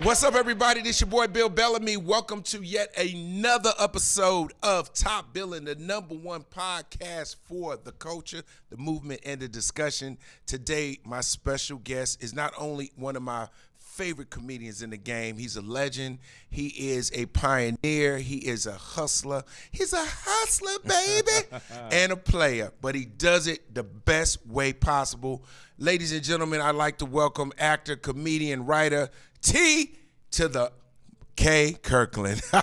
What's up, everybody? This your boy, Bill Bellamy. Welcome to yet another episode of Top Billin', the #1 podcast for the culture, the movement, and the discussion. Today, my special guest is not only one of my favorite comedians in the game. He's a legend. He is a pioneer. He is a hustler. He's a hustler, baby, and a player. But he does it the best way possible. Ladies and gentlemen, I'd like to welcome actor, comedian, writer, T to the K Kirkland. Show the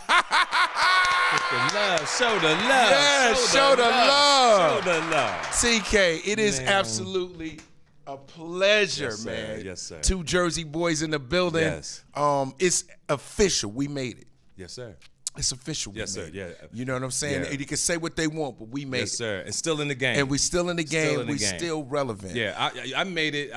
love. Yeah, show the love. Show the love. TK, it is absolutely a pleasure, Yes, sir. man. Yes, sir. Two Jersey boys in the building. Yes. It's official. We made it. Yes, sir. It's official. Yes, we sir. made Yeah. it. You know what I'm saying? Yeah. You can say what they want, but we made Yes, it. sir. And still in the game. And we still in the game. Still in the We game. still relevant. Yeah, I made it.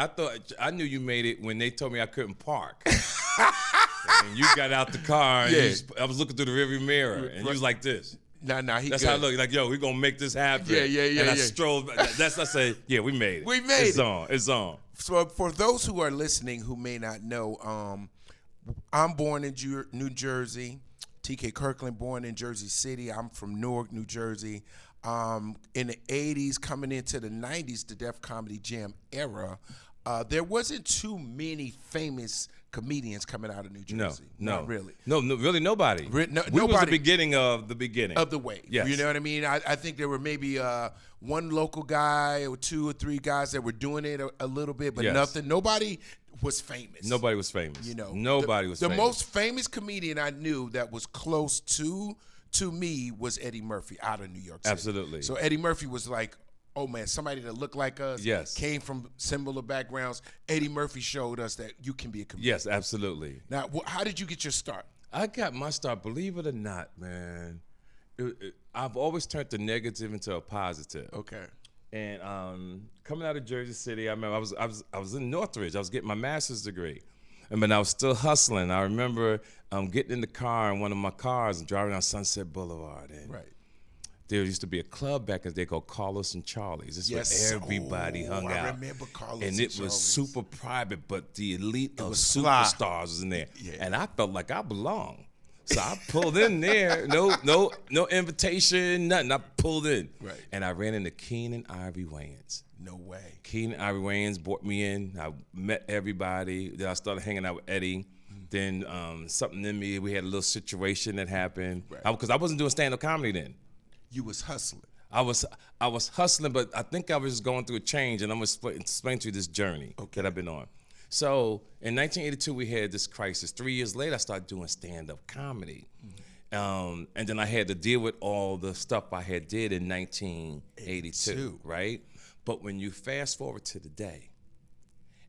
I knew you made it when they told me I couldn't park. And you got out the car, and I was looking through the rearview mirror, and you was like this. Nah, That's good. how I look. Like, yo, we gonna make this happen. Yeah. And I strolled. I say, yeah, we made it. We made It's it. on. It's on. So for those who are listening who may not know, I'm born in New Jersey. TK Kirkland, born in Jersey City. I'm from Newark, New Jersey. In the 80s, coming into the 90s, the Def Comedy Jam era, there wasn't too many famous comedians coming out of New Jersey. No. Not really. No, really nobody. We was the beginning of the beginning. Of the wave. Yes. You know what I mean? I think there were maybe one local guy or two or three guys that were doing it a little bit, but Yes. nothing. Nobody was famous. Nobody was famous. You know, nobody was famous. The most famous comedian I knew that was close to me was Eddie Murphy out of New York City. Absolutely. So Eddie Murphy was like, oh man, somebody that looked like us, Yes. came from similar backgrounds. Eddie Murphy showed us that you can be a comedian. Yes, absolutely. Now, how did you get your start? I got my start, believe it or not, man. I've always turned the negative into a positive. Okay. And coming out of Jersey City, I remember I was in Northridge. I was getting my master's degree, but I was still hustling. I remember getting in the car in one of my cars and driving down Sunset Boulevard. And Right. there used to be a club back in the day called Carlos and Charlie's. This is where everybody hung out. I remember Carlos and it was super private, but the elite of was fly. superstars was in there. Yeah. And I felt like I belonged. So I pulled in there, no invitation, nothing. I pulled in. Right. And I ran into Keenan Ivory Wayans. No way. Keenan Ivory Wayans brought me in. I met everybody. Then I started hanging out with Eddie. Then something in me, we had a little situation that happened. Because I wasn't doing stand-up comedy then. You was hustling. I was hustling, but I think I was just going through a change, and I'm going to explain to you this journey that I've been on. So in 1982, we had this crisis. 3 years later, I started doing stand-up comedy. And then I had to deal with all the stuff I had did in 1982, right? But when you fast forward to today,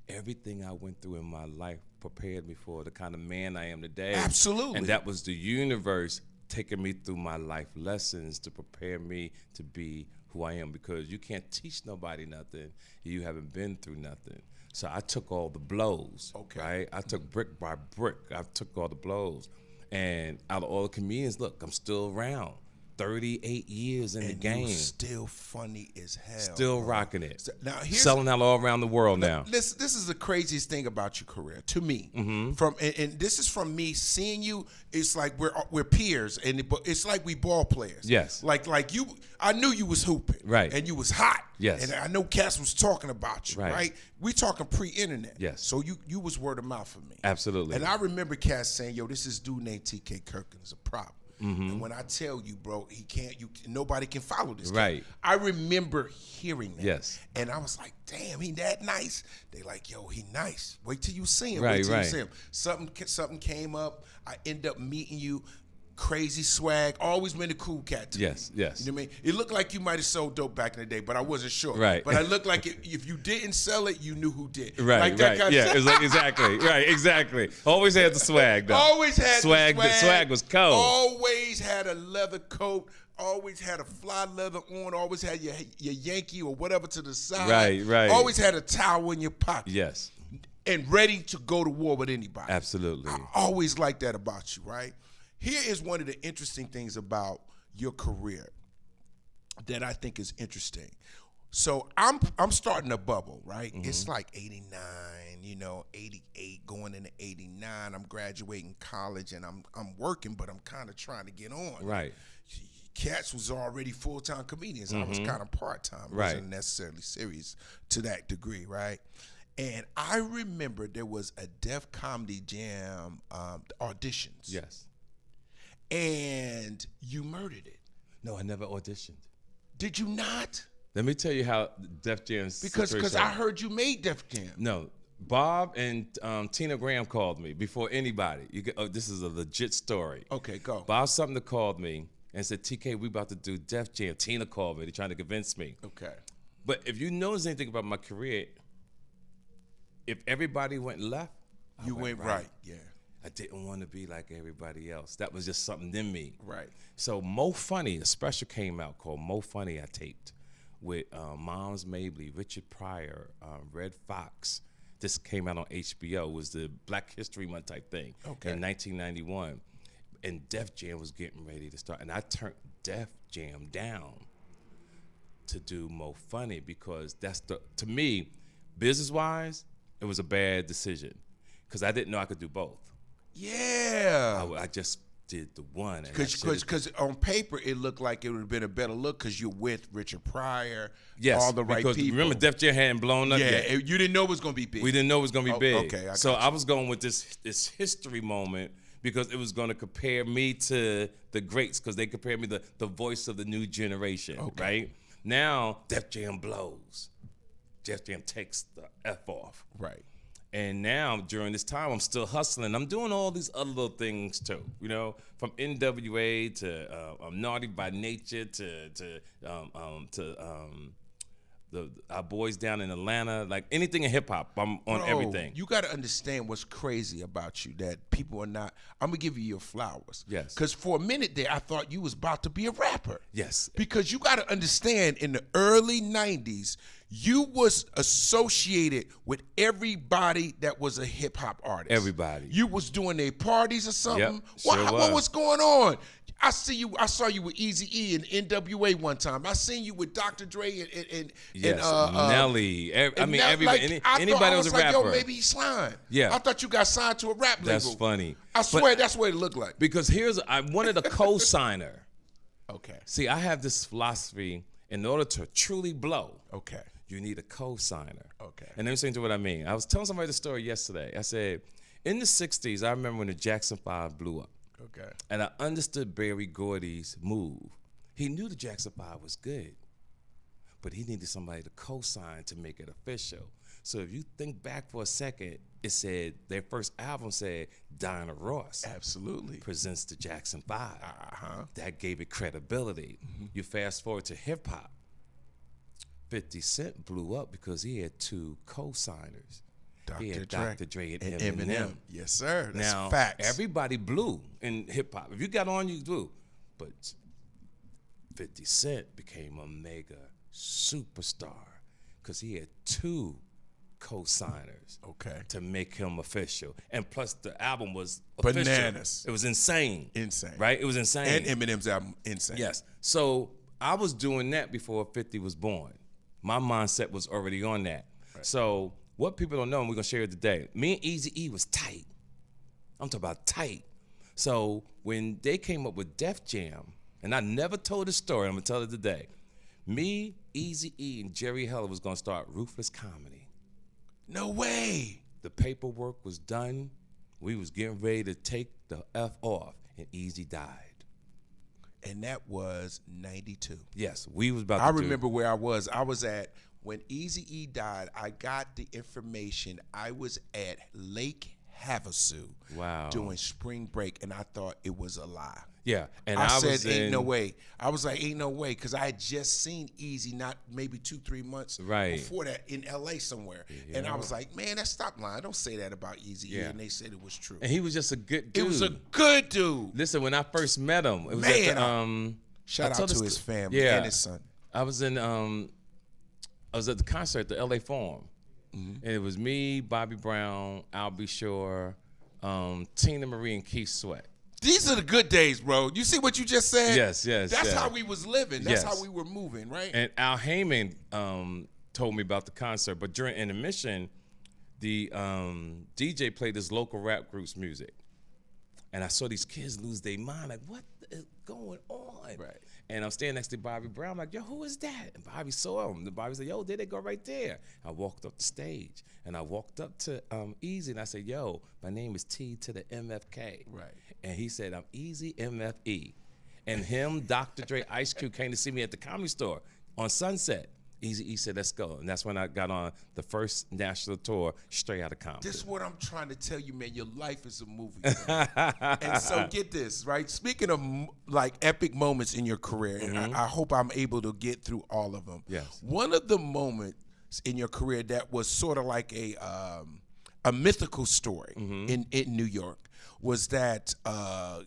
everything I went through in my life prepared me for the kind of man I am today. Absolutely. And that was the universe taking me through my life lessons to prepare me to be who I am, because you can't teach nobody nothing if you haven't been through nothing. So I took all the blows, right? I took brick by brick. I took all the blows. And out of all the comedians, look, I'm still around. 38 years in the game. You still funny as hell. Still rocking it. So, now selling out all around the world now. This is the craziest thing about your career to me. And this is from me seeing you. It's like we're peers, and it's like we ball players. Yes. Like you, I knew you was hooping. Right. And you was hot. Yes. And I know Katz was talking about you. Right. We talking pre-internet. Yes. So you was word of mouth for me. Absolutely. And I remember Katz saying, "Yo, this is dude named TK Kirkland is a problem." And when I tell you, bro, nobody can follow this guy. Right. I remember hearing that. Yes. And I was like, damn, he that nice. They like, yo, he nice. Wait till you see him. Right, Wait till right. you see him. Something came up. I end up meeting you. Crazy swag. Always been a cool cat to me. Yes. You know what I mean? It looked like you might have sold dope back in the day, but I wasn't sure. Right. But I looked like if you didn't sell it, you knew who did. Right, like that kind yeah, of it was like, exactly, right, exactly. Always had the swag, though. Always had swag. the swag. The swag was cold. Always had a leather coat. Always had a fly leather on. Always had your Yankee or whatever to the side. Right. Always had a towel in your pocket. Yes. And ready to go to war with anybody. Absolutely. I always liked that about you, right? Here is one of the interesting things about your career that I think is interesting. So I'm starting to bubble, right? It's like 89, 88, going into 89. I'm graduating college and I'm working, but I'm kind of trying to get on. Right. Katz was already full-time comedians. I was kind of part-time. Right. Wasn't necessarily serious to that degree, right? And I remember there was a Def Comedy Jam auditions. Yes. And you murdered it. No, I never auditioned. Did you not? Let me tell you how Def Jam's Because I heard you made Def Jam. No, Bob and Tina Graham called me before anybody. This is a legit story. Okay, go. Bob Sumner called me and said, TK, we about to do Def Jam. Tina called me. They're trying to convince me. Okay. But if you know anything about my career, if everybody went left, you went right. Yeah. I didn't want to be like everybody else. That was just something in me. Right. So Mo Funny, a special came out called Mo Funny I taped with Moms Mabley, Richard Pryor, Red Fox. This came out on HBO. It was the Black History Month type thing in 1991. And Def Jam was getting ready to start. And I turned Def Jam down to do Mo Funny because to me, business-wise, it was a bad decision because I didn't know I could do both. Yeah. I just did the one. Because on paper, it looked like it would have been a better look because you're with Richard Pryor, yes, all the right people. Remember, Def Jam hadn't blown up yet. You didn't know it was going to be big. We didn't know it was going to be big. Okay, so I was going with this history moment because it was going to compare me to the greats because they compared me the voice of the new generation, right? Now, Def Jam blows. Def Jam takes the F off. Right. And now, during this time, I'm still hustling. I'm doing all these other little things, too. From NWA to Naughty by Nature to our boys down in Atlanta. Like, anything in hip-hop, I'm on everything. You got to understand what's crazy about you, that people are not. I'm going to give you your flowers. Yes. Because for a minute there, I thought you was about to be a rapper. Yes. Because you got to understand, in the early 90s, you was associated with everybody that was a hip hop artist. Everybody. You was doing their parties or something. Yep, sure What was going on? I saw you with Eazy E and NWA one time. I seen you with Dr. Dre and Nelly. Everybody. Like, anybody was a rapper. Yo, maybe he's signed. Yeah. I thought you got signed to a rap label. That's funny. I swear that's what it looked like. Because I wanted a co-signer. Okay. See, I have this philosophy: in order to truly blow, you need a co-signer. Okay. And let me explain to what I mean. I was telling somebody the story yesterday. I said, in the 60s, I remember when the Jackson 5 blew up. Okay. And I understood Berry Gordy's move. He knew the Jackson 5 was good, but he needed somebody to co-sign to make it official. So if you think back for a second, it said, their first album said, Diana Ross. Absolutely. Presents the Jackson 5. That gave it credibility. You fast forward to hip hop. 50 Cent blew up because he had two co-signers. He had Dr. Dre and Eminem. Yes, sir. That's now, facts. Everybody blew in hip-hop. If you got on, you blew. But 50 Cent became a mega superstar because he had two co-signers to make him official. And plus, the album was official. Bananas. It was insane. Insane. Right? It was insane. And Eminem's album, insane. Yes. So I was doing that before 50 was born. My mindset was already on that. Right. So what people don't know, and we're going to share it today, me and Eazy E was tight. I'm talking about tight. So when they came up with Def Jam, and I never told this story, I'm going to tell it today. Me, Eazy E, and Jerry Heller was going to start Ruthless Comedy. No way. The paperwork was done. We was getting ready to take the F off, and Eazy died. And that was 92. Yes, we was about to I remember where I was. I was at, when Eazy E died, I got the information. I was at Lake Havasu doing spring break, and I thought it was a lie. Yeah, and I said, ain't no way. I was like, ain't no way, because I had just seen Eazy not maybe 2-3 months before that in L.A. somewhere. Yeah. And I was like, man, stop lying. Don't say that about Eazy E. And they said it was true. And he was just a good dude. It was a good dude. Listen, when I first met him, it was man, at the, shout out to his family and his son. I was at the concert at the L.A. Forum. And it was me, Bobby Brown, Albie Shore, Tina Marie, and Keith Sweat. These are the good days, bro. You see what you just said? Yes. That's how we was living. That's Yes. how we were moving, right? And Al Heyman told me about the concert, but during intermission, the DJ played this local rap group's music. And I saw these kids lose their mind, like, what is going on? Right. And I'm standing next to Bobby Brown, I'm like, yo, who is that? And Bobby saw him. And Bobby said, yo, there they go right there. I walked up the stage, and I walked up to Eazy, and I said, yo, my name is T to the MFK. Right. And he said, I'm Eazy MFE. And him, Dr. Dre, Ice Cube came to see me at the Comedy Store on Sunset. Eazy E said, let's go. And that's when I got on the first national tour straight out of Compton. This is what I'm trying to tell you, man. Your life is a movie. And so get this, right? Speaking of like epic moments in your career, and I hope I'm able to get through all of them. Yes. One of the moments in your career that was sort of like a mythical story in New York was that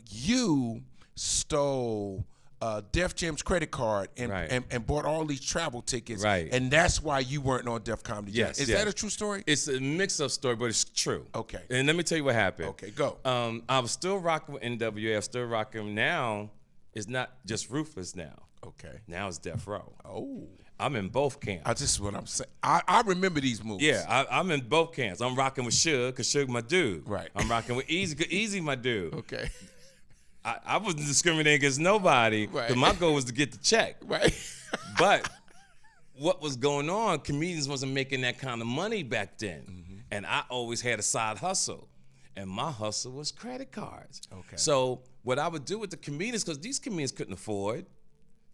you stole Def Jam's credit card and bought all these travel tickets, and that's why you weren't on Def Comedy Jam. Is that a true story? It's a mix-up story, but it's true. Okay. And let me tell you what happened. Okay, go. I was still rocking with NWA. I'm still rocking. Now, it's not just Ruthless now. Okay. Now it's Death Row. Oh. I'm in both camps. This is what I'm saying. I remember these moves. Yeah, I'm in both camps. I'm rocking with Suge, because Suge my dude. Right. I'm rocking with Eazy, because Eazy my dude. Okay. I wasn't discriminating against nobody, because my goal was to get the check. Right. But what was going on, comedians wasn't making that kind of money back then. And I always had a side hustle. And my hustle was credit cards. Okay. So what I would do with the comedians, because these comedians couldn't afford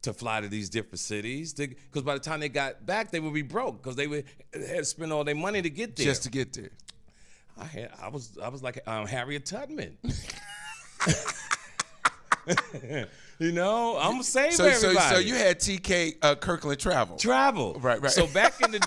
to fly to these different cities, because by the time they got back, they would be broke, because they would had to spend all their money to get there. Just to get there. I was like Harriet Tubman. You know, I'm gonna save everybody. So you had TK Kirkland travel. Right. So back in the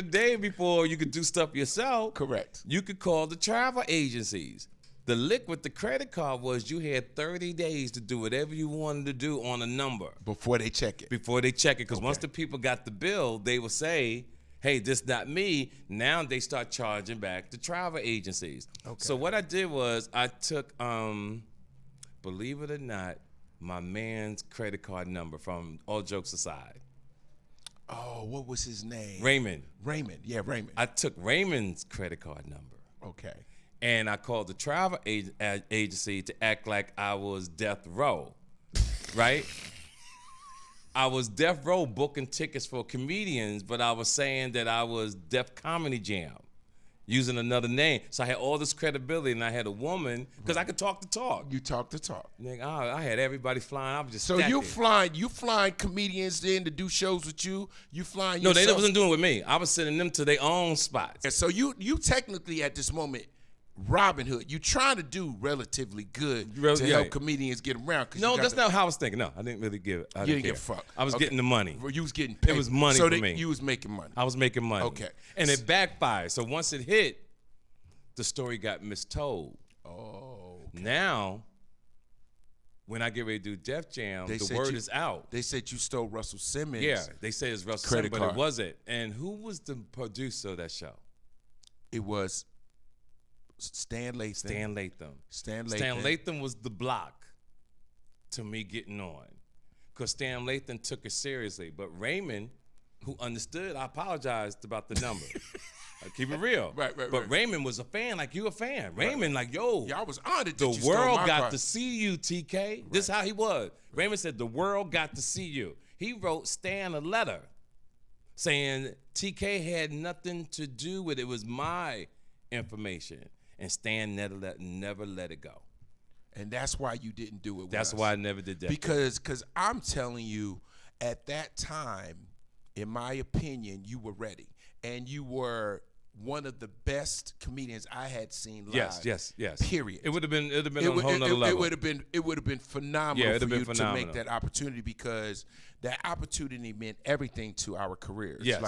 day, before you could do stuff yourself, correct, you could call the travel agencies. The lick with the credit card was you had 30 days to do whatever you wanted to do on a number. Before they check it. Because once the people got the bill, they would say, hey, this not me. Now they start charging back the travel agencies. Okay. So what I did was I took, believe it or not, my man's credit card number, from all jokes aside. Oh, what was his name? Raymond. Yeah, Raymond. I took Raymond's credit card number. Okay. And I called the travel agency to act like I was Death Row, right? I was Death Row booking tickets for comedians, but I was saying that I was Def Comedy Jam, using another name. So I had all this credibility, and I had a woman, because I could talk the talk. You talk the talk. Nigga, I had everybody flying. I was just so stacking. you flying comedians in to do shows with you. You flying. No, they wasn't doing it with me. I was sending them to their own spots. And so you technically at this moment, Robin Hood, you trying to do relatively good to help comedians get around. No, that's not how I was thinking. No, I didn't really give it. You didn't give a fuck. I was getting the money. You was getting paid. It was money for me. You was making money. I was making money. Okay. And it backfired. So once it hit, the story got mistold. Oh. Okay. Now, when I get ready to do Def Jam, the word is out. They said you stole Russell Simmons. Yeah, they said it's Russell Simmons, but it wasn't. And who was the producer of that show? It was Stan Latham. Stan Latham was the block to me getting on, because Stan Latham took it seriously. But Raymond, who understood, I apologized about the number. I keep it real. Right. But Raymond was a fan, like you a fan. Raymond, like, yo. Y'all was honored that the you world stole my got card. to see you, TK. Right. This is how he was. Raymond said, the world got to see you. He wrote Stan a letter saying TK had nothing to do with it. It was my information. And Stan never let it go. And that's why you didn't do it with That's us. why I never did that. Because I'm telling you, at that time, in my opinion, you were ready. And you were one of the best comedians I had seen live. Yes. Period. It would have been on a whole nother level. It would have been phenomenal for you phenomenal. to make that opportunity, because that opportunity meant everything to our careers. Yes.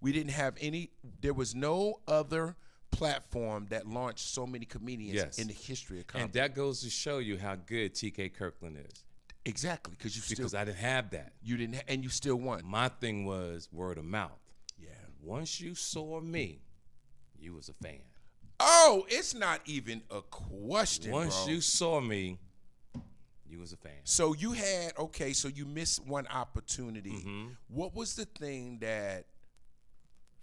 We didn't have any. There was no other platform that launched so many comedians in the history of comedy. And that goes to show you how good TK Kirkland is. Exactly, because I didn't have that. You didn't, and you still won. My thing was word of mouth. Yeah. Once you saw me, you was a fan. Oh, it's not even a question, Once bro. you saw me, you was a fan. So you had, okay, so you missed one opportunity. Mm-hmm. What was the thing that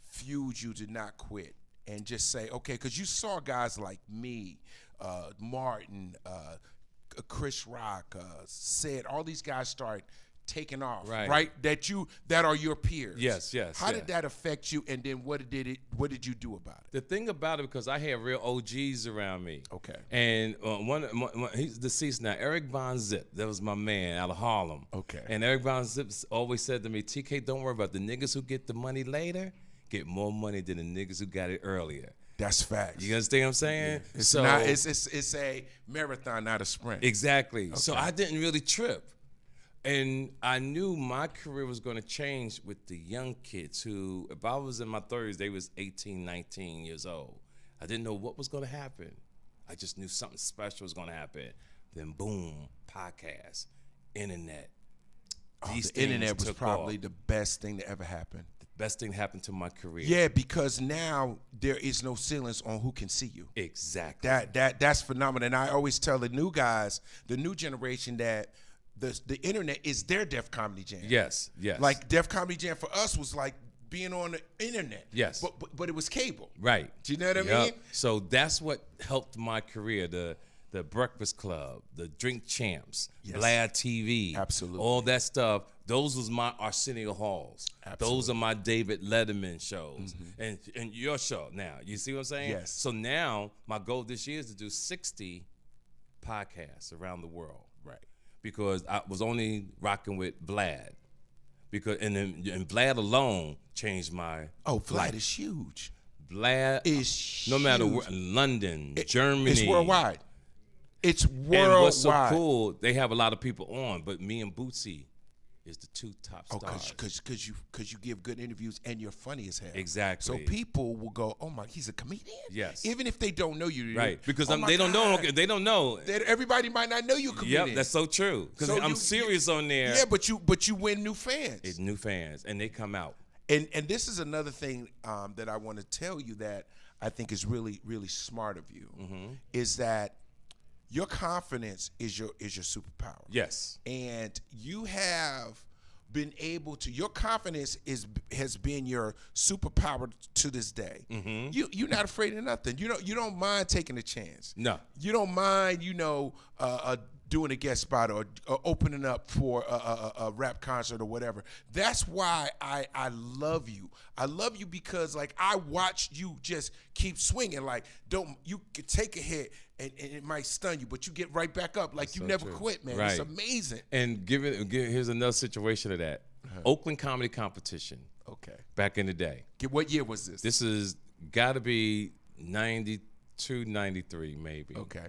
fueled you to not quit and just say, okay, because you saw guys like me, Martin, Chris Rock, said all these guys start taking off, right? That are your peers. Yes. How did that affect you, and then what did you do about it? The thing about it, because I had real OGs around me. Okay. And he's deceased now, Eric Von Zip. That was my man out of Harlem. Okay. And Eric Von Zip always said to me, TK, don't worry about the niggas who get the money later, get more money than the niggas who got it earlier. That's facts. You understand what I'm saying? Yeah. It's a marathon, not a sprint. Exactly. Okay. So I didn't really trip. And I knew my career was going to change with the young kids who, if I was in my 30s, they was 18, 19 years old. I didn't know what was going to happen. I just knew something special was going to happen. Then boom, podcast, internet. The internet was probably the best thing that ever happened. The best thing that happened to my career. Yeah, because now there is no ceilings on who can see you. Exactly. That's phenomenal. And I always tell the new guys, the new generation, that the internet is their Def Comedy Jam. Yes. Like Def Comedy Jam for us was like being on the internet. Yes. But it was cable. Right. Do you know what I mean? So that's what helped my career. The Breakfast Club, the Drink Champs, Yes. Vlad TV. Absolutely. All that stuff. Those was my Arsenio Halls. Absolutely. Those are my David Letterman shows. And your show now. You see what I'm saying? Yes. So now my goal this year is to do 60 podcasts around the world. Right. Because I was only rocking with Vlad. And Vlad alone changed my Vlad life. is huge. Vlad is no matter huge. where, London, Germany. It's worldwide. It's worldwide. And what's so cool, they have a lot of people on, but me and Bootsy is the two top stars. Because you give good interviews and you're funny as hell. Exactly. So people will go, oh my, he's a comedian? Yes. Even if they don't know you. Right. Because oh they don't know. They don't know. Everybody might not know you're a comedian. Yep, that's so true. Because So I'm serious on there. Yeah, but you win new fans. It's new fans, and they come out. And this is another thing that I want to tell you that I think is really, really smart of you, is that your confidence is your superpower. Yes. And you have been able to, your confidence has been your superpower to this day. You're not afraid of nothing. You don't mind taking a chance. No. You don't mind, doing a guest spot or opening up for a rap concert or whatever. That's why I love you. I love you because like I watched you just keep swinging. Like you could take a hit and it might stun you, but you get right back up. Like you never quit, man. Right. It's amazing. And here's another situation of that. Oakland Comedy Competition. Okay. Back in the day. What year was this? This is got to be 92, 93 maybe. Okay.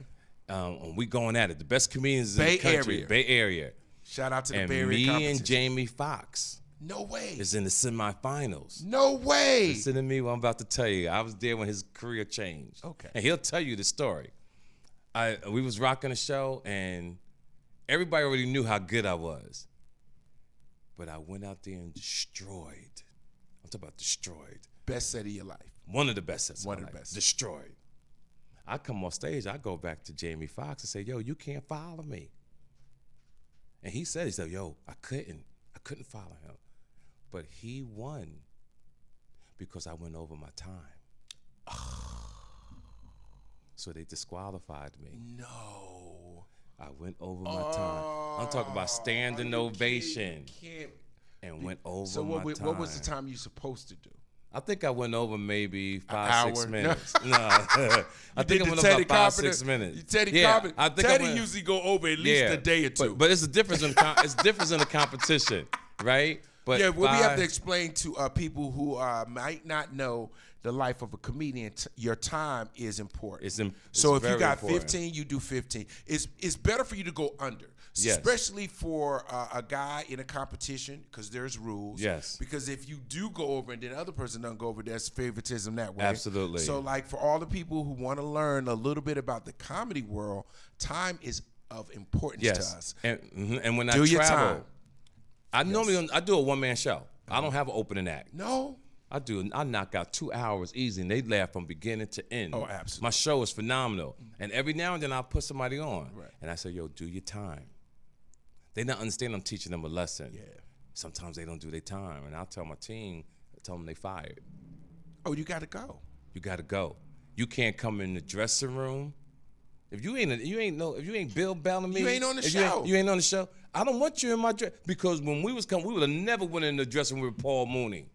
We going at it. The best comedians in the country. Bay Area. Shout out to the And Bay Area me competition. and Jamie Foxx No way. is in the semifinals. No way. Listen to me what I'm about to tell you. I was there when his career changed. Okay. And he'll tell you the story. We was rocking a show, and everybody already knew how good I was. But I went out there and destroyed. I'm talking about destroyed. Best set of your life. One of the best sets of my life. One of the best. Destroyed. I come on stage, I go back to Jamie Foxx and say, yo, you can't follow me. And he said, yo, I couldn't follow him. But he won because I went over my time. So they disqualified me. No. I went over my time. I'm talking about standing ovation. And went over my time. What was the time you supposed to do? I think I went over maybe 5-6 hour? minutes. No, I think I went over about 5-6 minutes. Teddy usually go over at least a day or two. But it's a difference in in the competition, right? But yeah, what we have to explain to people who might not know the life of a comedian, your time is important. So if you got 15, you do 15. It's better for you to go under. Yes. Especially for a guy in a competition, because there's rules. Yes. Because if you do go over and then the other person doesn't go over, there's favoritism that way. Absolutely. So like for all the people who want to learn a little bit about the comedy world, time is of importance to us. And when do I your travel, time. I normally I do a one-man show. I don't have an opening act. No. I knock out 2 hours easy, and they laugh from beginning to end. Oh, absolutely. My show is phenomenal. And every now and then I'll put somebody on. Right. And I say, yo, do your time. They don't understand I'm teaching them a lesson. Yeah. Sometimes they don't do their time. And I'll tell my team, tell them they fired. Oh, you got to go. You got to go. You can't come in the dressing room. If you ain't Bill Bellamy, You ain't on the show. You ain't on the show. I don't want you in my dress, because when we was coming, we would have never went in the dressing room with Paul Mooney.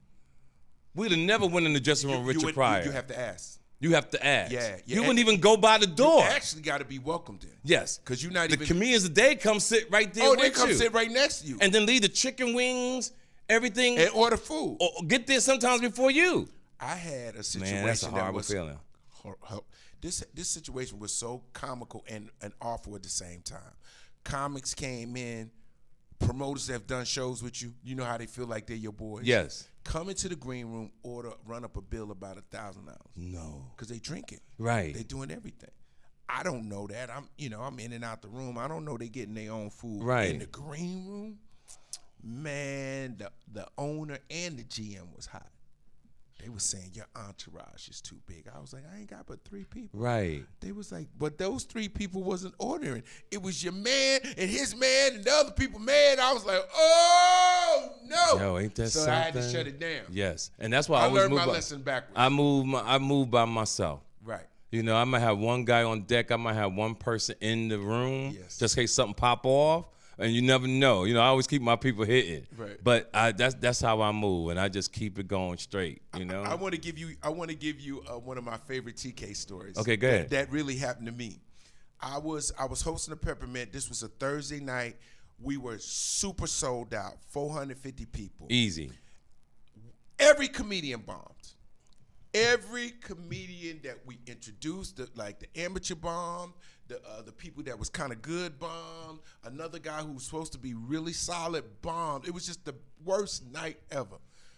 We'd have never went in the dressing room with Richard Pryor. You have to ask. You have to ask. Yeah. You wouldn't even go by the door. You actually got to be welcomed in. Yes. Because you're not the even. comedians today come sit right there Oh, with they come you. sit right next to you. And then leave the chicken wings, everything. And order food. Or get there sometimes before you. I had a situation. Man, that's a horrible feeling. This situation was so comical and awful at the same time. Comics came in, promoters that have done shows with you. You know how they feel like they're your boys. Yes. Come into the green room, run up a bill about $1,000. No. Because they drinking. Right. They doing everything. I don't know that. I'm in and out the room. I don't know they getting their own food. Right. In the green room, man, the owner and the GM was hot. They was saying your entourage is too big. I was like, I ain't got but 3 people. Right. They was like, but those 3 people wasn't ordering. It was your man and his man and the other people man. I was like, oh no. Yo, ain't that so something? I had to shut it down. Yes, and that's why I I always learned move my lesson backwards. I move by myself. Right. You know, I might have one guy on deck. I might have one person in the room, Yes. just in case something pop off. And you never know. You know, I always keep my people hitting. Right. But that's how I move, and I just keep it going straight. You know. I want to give you one of my favorite TK stories. Okay, go ahead. That really happened to me. I was hosting a Peppermint. This was a Thursday night. We were super sold out, 450 people. Easy. Every comedian bombed. Every comedian that we introduced, like the amateur bomb, the people that was kind of good bombed, another guy who was supposed to be really solid bombed. It was just the worst night ever.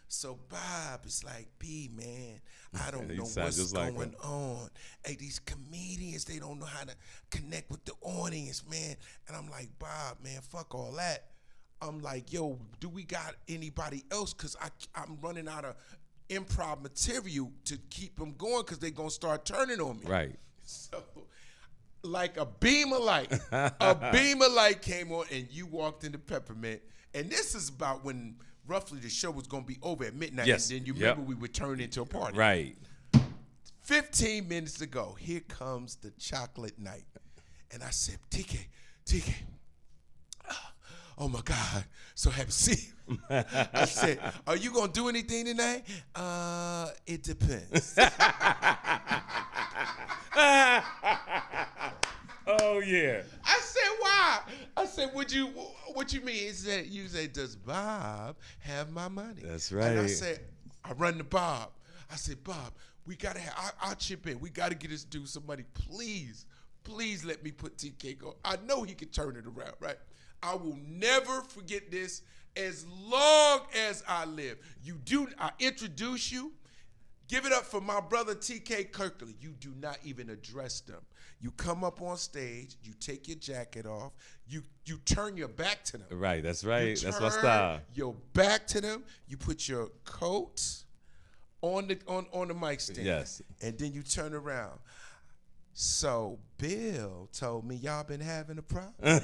So Bob is like, B, man, I don't know what's going on. Hey, these comedians, they don't know how to connect with the audience, man. And I'm like, Bob, man, fuck all that. I'm like, yo, do we got anybody else? Because I'm running out of improv material to keep them going, because they're going to start turning on me. Right. So like a beam of light, came on, and you walked into Peppermint. And this is about when roughly the show was going to be over at midnight. Yes. And then you remember we would turn into a party. Right. 15 minutes ago, here comes the chocolate night. And I said, TK, oh my God, so happy to see you. I said, are you going to do anything tonight? It depends. Oh yeah. I said, why? I said, what you mean? He said, you say, does Bob have my money? That's right. And I said, I run to Bob. I said, Bob, we gotta I'll chip in. We gotta get this dude some money. Please let me put TK go. I know he can turn it around, right? I will never forget this as long as I live. I introduce you. Give it up for my brother TK Kirkland. You do not even address them. You come up on stage, you take your jacket off, you turn your back to them. Right, that's right. That's my Turn style. your back to them, you put your coat on the mic stand. Yes. And then you turn around. So Bill told me y'all been having a problem.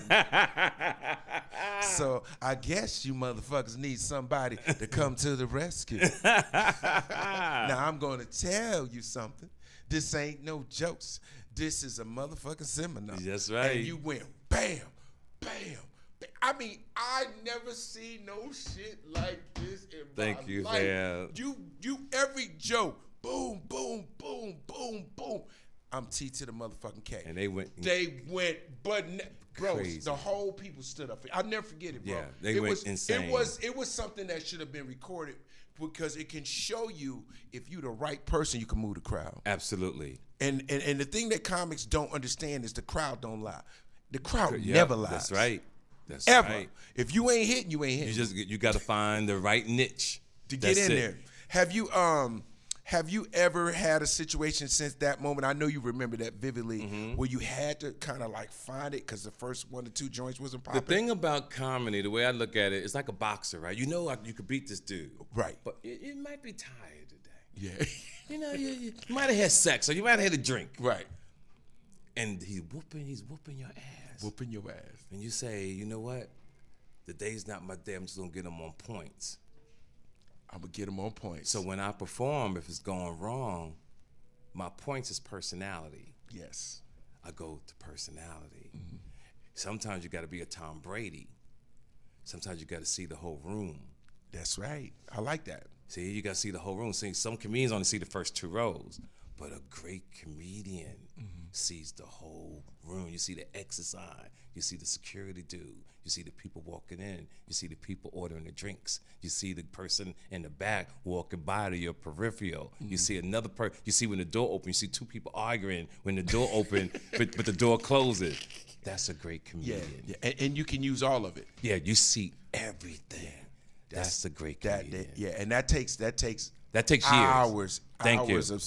So I guess you motherfuckers need somebody to come to the rescue. Now I'm gonna tell you something. This ain't no jokes. This is a motherfucking seminar. That's right. And you went bam, bam, bam. I mean, I never see no shit like this in Thank my you, life. man. You every joke, boom, boom, boom, boom, boom. I'm T to the motherfucking K. And they went, but bro, crazy. the whole people stood up. I'll never forget it, bro. Yeah, they went insane. It was something that should have been recorded, because it can show you, if you're the right person, you can move the crowd. Absolutely. And the thing that comics don't understand is the crowd don't lie. The crowd never lies. That's right. That's Ever. right. If you ain't hitting, you ain't hitting. You got to find the right niche to get in there. Have you ever had a situation since that moment? I know you remember that vividly, where you had to kind of like find it because the first 1 or 2 joints wasn't popping. The thing about comedy, the way I look at it, it's like a boxer, right? You know, you could beat this dude, right? But you might be tired today. Yeah. You know, you might have had sex or you might have had a drink, right? And he's whooping your ass, whooping your ass, and you say, you know what? The day's not my day. I'm just gonna get him on points. I'm gonna get him on points. So when I perform, if it's going wrong, my points is personality. Yes. I go to personality. Sometimes you got to be a Tom Brady. Sometimes you got to see the whole room. That's right. I like that. See, you got to see the whole room. See, some comedians only see the first 2 rows, but a great comedian sees the whole room. You see the exercise. You see the security dude. You see the people walking in. You see the people ordering the drinks. You see the person in the back walking by to your peripheral. You see another person. You see when the door opens, you see 2 people arguing when the door opens, but the door closes. That's a great comedian. Yeah. And you can use all of it. Yeah, you see everything. That's a great comedian. And that takes years. Hours of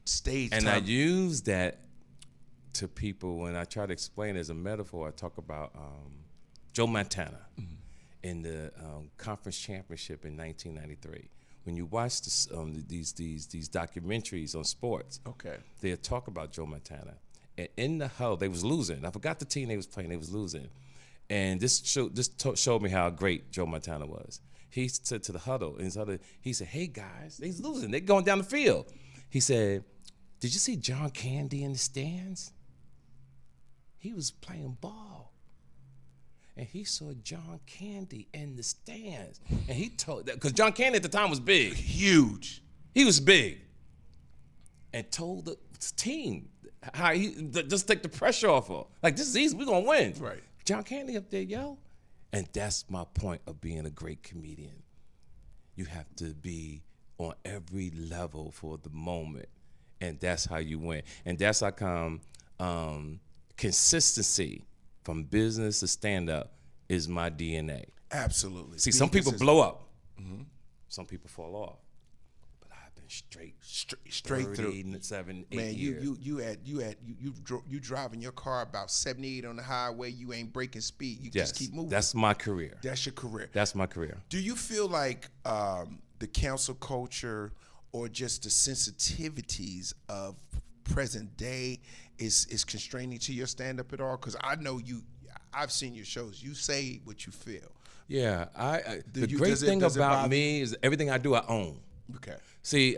stage time. And I use that to people when I try to explain as a metaphor. I talk about Joe Montana in the conference championship in 1993. When you watch these documentaries on sports, they talk about Joe Montana. And in the huddle, they was losing. I forgot the team they was playing. They was losing, and this showed me how great Joe Montana was. He said to the huddle, he said, "Hey guys, they's losing. They going down the field." He said, "Did you see John Candy in the stands? He was playing ball." And he saw John Candy in the stands. And he told that, because John Candy at the time was big. Huge. He was big. And told the team how just take the pressure off of. Like, this is easy, we're going to win. Right. John Candy up there, yo. And that's my point of being a great comedian. You have to be on every level for the moment. And that's how you win. And that's how come consistency from business to stand-up is my DNA. Absolutely. See, some people blow up. Some people fall off. But I've been straight through 7, 8 years. Man, you driving your car about 78 on the highway. You ain't breaking speed. You just keep moving. That's my career. That's your career. That's my career. Do you feel like the cancel culture or just the sensitivities of present day is constraining to your stand-up at all? Because I know I've seen your shows. You say what you feel. Yeah, the great thing about me is everything I do, I own. Okay. See,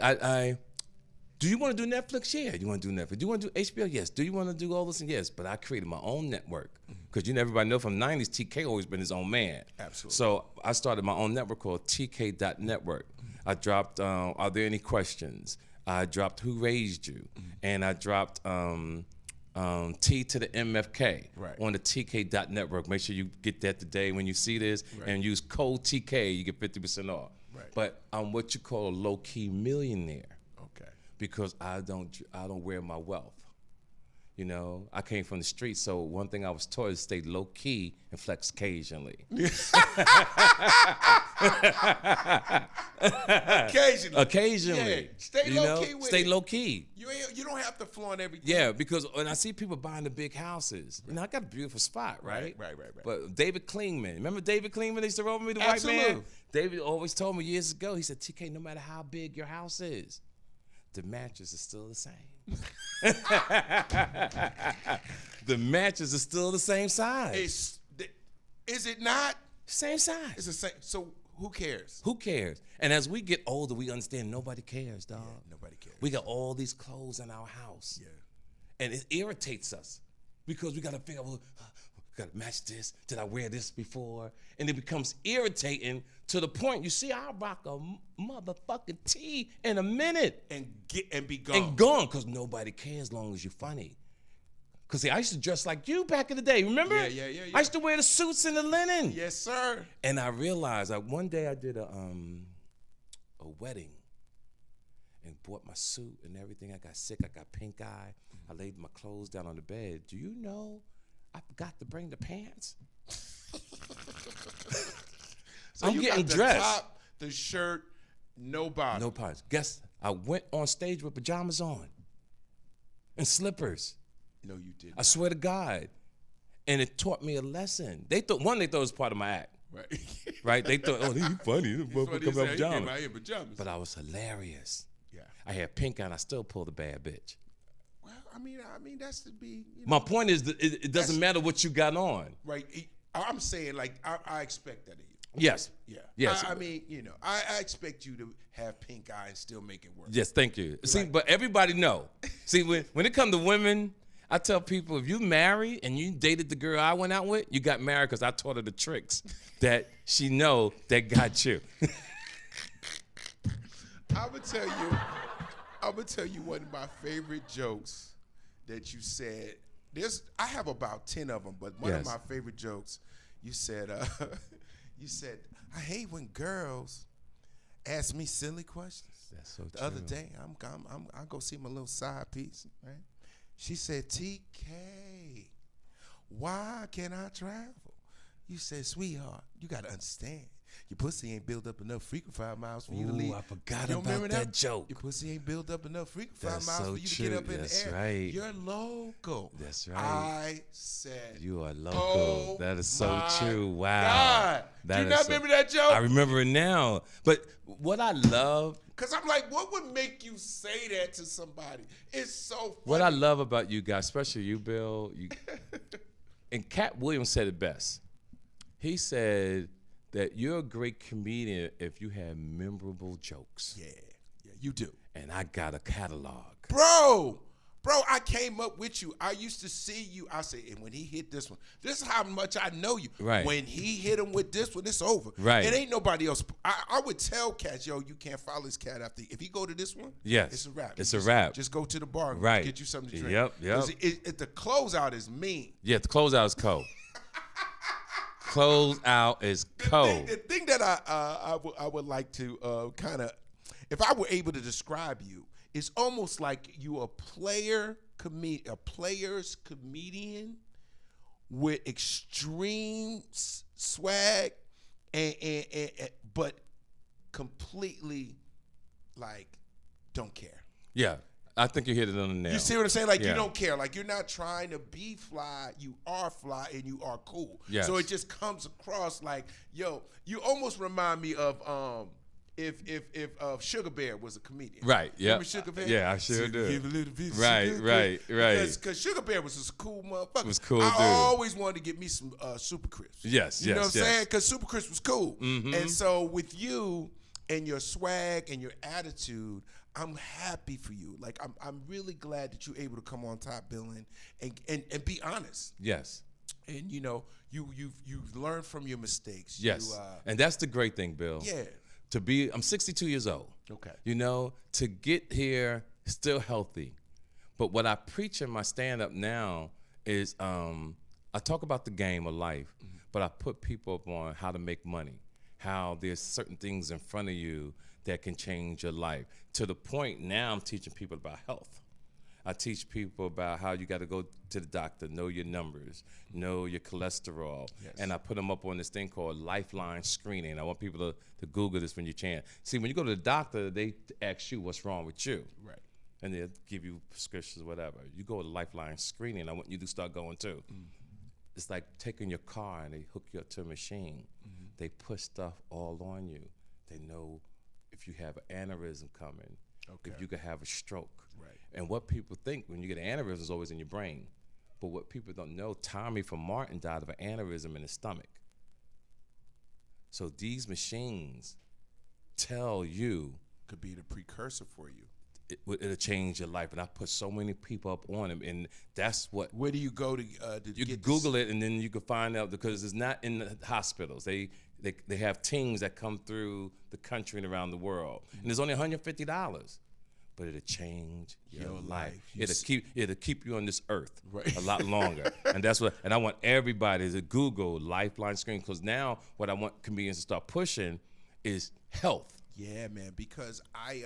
do you want to do Netflix? Yeah, you want to do Netflix. Do you want to do HBO? Yes. Do you want to do all this? Yes. But I created my own network because everybody know from the 90s, TK always been his own man. Absolutely. So I started my own network called TK.network. I dropped Are There Any Questions? I dropped Who Raised You? And I dropped T to the MFK on the TK.network. Make sure you get that today when you see this and use code TK. You get 50% off. Right. But I'm what you call a low-key millionaire. Okay. Because I don't wear my wealth. You know, I came from the streets, so one thing I was taught is stay low-key and flex occasionally. Occasionally. Yeah. Stay low-key with it. Stay low-key. You don't have to flaunt everything. Yeah, because when I see people buying the big houses, I got a beautiful spot, right? Right. But David Klingman, remember David Klingman? They used to roll with me, the white man? David always told me years ago, he said, TK, no matter how big your house is, the mattress is still the same. The mattress is still the same size. Is it not? Same size. It's the same. So who cares? Who cares? And as we get older, we understand nobody cares, dog. Yeah, nobody cares. We got all these clothes in our house. Yeah. And it irritates us because we got to figure out, got to match this. Did I wear this before? And it becomes irritating to the point, you see, I'll rock a motherfucking tee in a minute. And be gone. And gone, because nobody cares as long as you're funny. Because see, I used to dress like you back in the day, remember? Yeah. I used to wear the suits and the linen. Yes, sir. And I realized, one day I did a wedding and bought my suit and everything. I got sick, I got pink eye. I laid my clothes down on the bed. Do you know I forgot to bring the pants? So I'm getting dressed. Top, the shirt, no bottom. No bottoms. Guess I went on stage with pajamas on and slippers. No, you didn't. I swear to God. And it taught me a lesson. They thought it was part of my act. Right. Right? They thought, oh, he's funny. He's funny. Come out He came out here in pajamas. But I was hilarious. Yeah. I had pink on. I still pulled a bad bitch. Well, I mean, that's to be. My point is, that it doesn't matter what you got on. Right. I'm saying, like, I expect that of you. Yes. Yeah. Yes. I mean, I expect you to have pink eye and still make it work. Yes. Thank you. Right. See, but everybody know. See, when it comes to women, I tell people, if you married and you dated the girl I went out with, you got married because I taught her the tricks that she know that got you. I'm gonna tell you one of my favorite jokes that you said. I have about 10 of them, but one of my favorite jokes, you said, I hate when girls ask me silly questions. That's so true. The other day, I go see my little side piece, right? She said, TK, why can't I travel? You said, sweetheart, you got to understand. Your pussy ain't built up enough frequent miles for you to leave. I forgot about that joke. Your pussy ain't built up enough frequent That's miles so for you to true. get up in That's the air. right. You're local. That's right. I said, You are local. Oh, that is so my true. Wow. God. That Do you is not remember that joke? I remember it now. But what I love, Because I'm like, what would make you say that to somebody? It's so funny. what I love about you guys, especially you, Bill, and Cat Williams said it best. He said that you're a great comedian if you have memorable jokes. Yeah, you do. And I got a catalog. Bro, I came up with you. I used to see you. I say, and when he hit this one, this is how much I know you. Right. When he hit him with this one, it's over. Right. It ain't nobody else. I would tell Katz, yo, you can't follow this cat after. If he go to this one, Yes. it's a wrap. It's a wrap. Just go to the bar and Right. get you something to drink. Yep. 'Cause the closeout is mean. Yeah, the closeout is cold. Closeout is cold. The thing that I would like to kind of, if I were able to describe you, it's almost like you a player's comedian with extreme swag and but completely like don't care. Yeah, I think you hit it on the nail. You see what I'm saying? Like, Yeah. you don't care. Like, you're not trying to be fly. You are fly and you are cool. Yes. So it just comes across like, yo, you almost remind me of if Sugar Bear was a comedian. Right, yeah. Remember Sugar Bear? Yeah, I sure do. Give a little bit of Right, sugar, right. Because Sugar Bear was this cool motherfucker. Was cool I dude. always wanted to get me some Super Crisps. Yes, You know yes, what I'm yes. saying? Because Super Crisp was cool. Mhm. And so with you and your swag and your attitude, I'm happy for you. Like, I'm really glad that you're able to come on Top Billin and be honest. Yes. And you've learned from your mistakes. Yes. And that's the great thing, Bill. Yeah. I'm 62 years old. Okay. To get here still healthy. But what I preach in my stand-up now is I talk about the game of life, but I put people up on how to make money, how there's certain things in front of you that can change your life. To the point now I'm teaching people about health. I teach people about how you got to go to the doctor, know your numbers, know your cholesterol. Yes. And I put them up on this thing called lifeline screening. I want people to Google this when you can. See, when you go to the doctor, they ask you what's wrong with you. Right. And they'll give you prescriptions, whatever. You go to lifeline screening, I want you to start going too. It's like taking your car and they hook you up to a machine. They put stuff all on you. They know if you have an aneurysm coming, if you could have a stroke. Right. And what people think when you get an aneurysm is always in your brain. But what people don't know, Tommy from Martin died of an aneurysm in his stomach. So these machines tell you. Could be the precursor for you. It'll change your life. And I put so many people up on them. And that's what. Where do you go to You get can Google it and then you can find out, because it's not in the hospitals. They have teams that come through the country and around the world. And it's only $150. But it'll change your life. It'll keep you on this earth a lot longer. And that's what. And I want everybody to Google Lifeline Screen, because now what I want comedians to start pushing is health. Yeah, man. Because I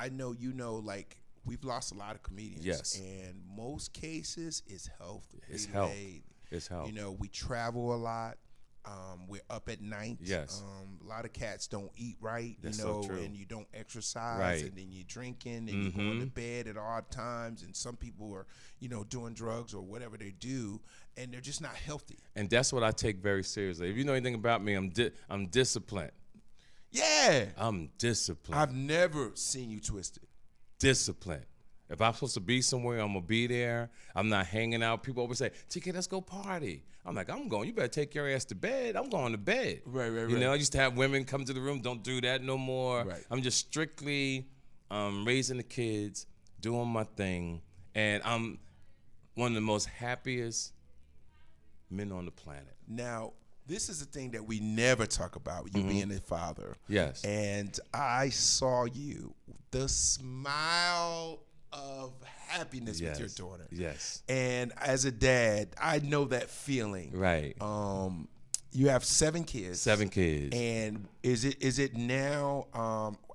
know like we've lost a lot of comedians. Yes. And most cases it's health. It's health. It's health. We travel a lot. We're up at night. Yes. A lot of cats don't eat right, That's you know, so true. and you don't exercise, Right. and then you're drinking, and you're going to bed at odd times, and some people are, you know, doing drugs or whatever they do, and they're just not healthy. And that's what I take very seriously. If you know anything about me, I'm disciplined. Yeah. I'm disciplined. I've never seen you twisted. Disciplined. If I'm supposed to be somewhere, I'm gonna be there. I'm not hanging out. People always say, TK, let's go party. I'm like, I'm going. You better take your ass to bed. I'm going to bed. Right. You know, I used to have women come to the room. Don't do that no more. Right. I'm just strictly raising the kids, doing my thing, and I'm one of the most happiest men on the planet. Now, this is a thing that we never talk about, you being a father. Yes. And I saw you, the smile of happiness with your daughter. Yes. And as a dad, I know that feeling. Right. You have 7 kids. 7 kids. And is it now,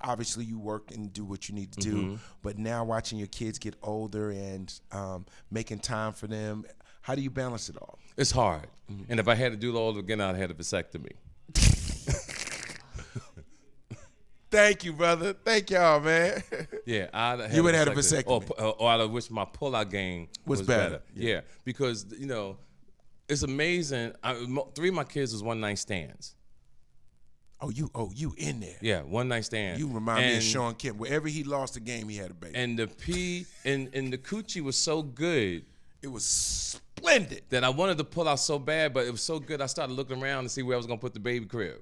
obviously you work and do what you need to do, but now watching your kids get older and making time for them, how do you balance it all? It's hard. And if I had to do it all again, I'd have a vasectomy. Thank you, brother. Thank y'all, man. Yeah, You would have had a vasectomy. Or I'd have wished my pullout game was better. Yeah, because, you know, it's amazing. 3 of my kids was one-night stands. Oh, you in there. Yeah, one-night stand. You remind me of Sean Kemp. Wherever he lost a game, he had a baby. And the and the coochie was so good. It was splendid. That I wanted to pull out so bad, but it was so good I started looking around to see where I was going to put the baby crib.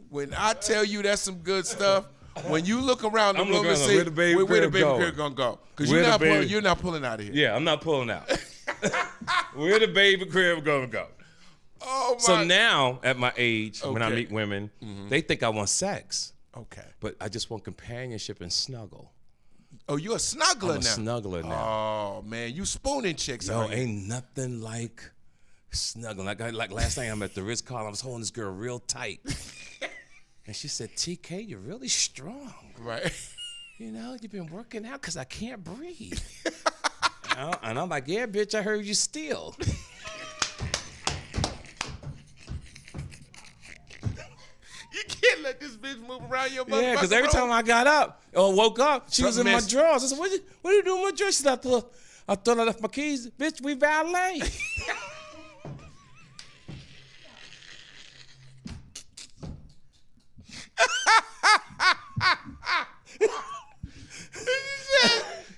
When I tell you that's some good stuff, when you look around the I'm room looking and around, see where the baby crib gonna go, because you're not pulling out of here. Yeah, I'm not pulling out. Where the baby crib gonna go? Oh my. So now, at my age, when I meet women, they think I want sex. Okay. But I just want companionship and snuggle. Oh, you're a snuggler I'm now. a snuggler now. Oh man, you spooning chicks. Yo, out here. ain't nothing like snuggling. Like last night, I'm at the Ritz-Carlton. I was holding this girl real tight. And she said, TK, you're really strong. Right. You know, you've been working out because I can't breathe. And I'm like, yeah, bitch, I heard you steal. You can't let this bitch move around your motherfucker. Yeah, because every time I got up or woke up, she was in my drawers. I said, what are you doing with my drawers? She said, I thought I left my keys. Bitch, we valet.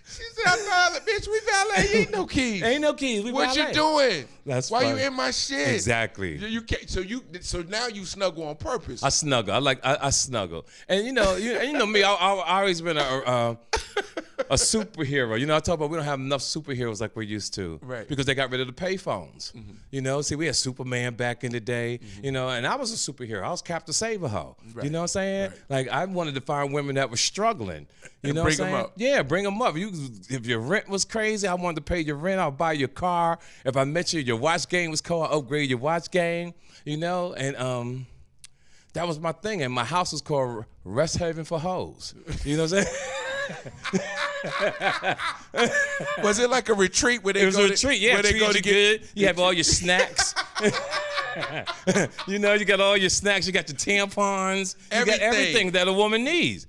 She said, I thought, bitch, we valet. Ain't no keys. Ain't no keys. We What valet. you doing? That's why funny. you in my shit? Exactly. You can't. So now you snuggle on purpose. I snuggle. I snuggle. And you know me. I always been a superhero. You know, I talk about we don't have enough superheroes like we're used to. Right. Because they got rid of the payphones. You know, see, we had Superman back in the day. You know, and I was a superhero. I was Captain Save-A-Ho. Right. You know what I'm saying? Right. Like I wanted to find women that were struggling. You And know bring what I'm them saying? up. Yeah, bring them up. If your rent was crazy, I wanted to pay your rent. I'll buy your car. If I met you, your watch game was cold, I'll upgrade your watch game. You know, and that was my thing. And my house was called Rest Haven for Hoes. You know what I'm saying? Was it like a retreat where they It was go a retreat, yeah. where they go to get good. You have all your snacks. You know, you got all your snacks. You got your tampons. You got everything that a woman needs.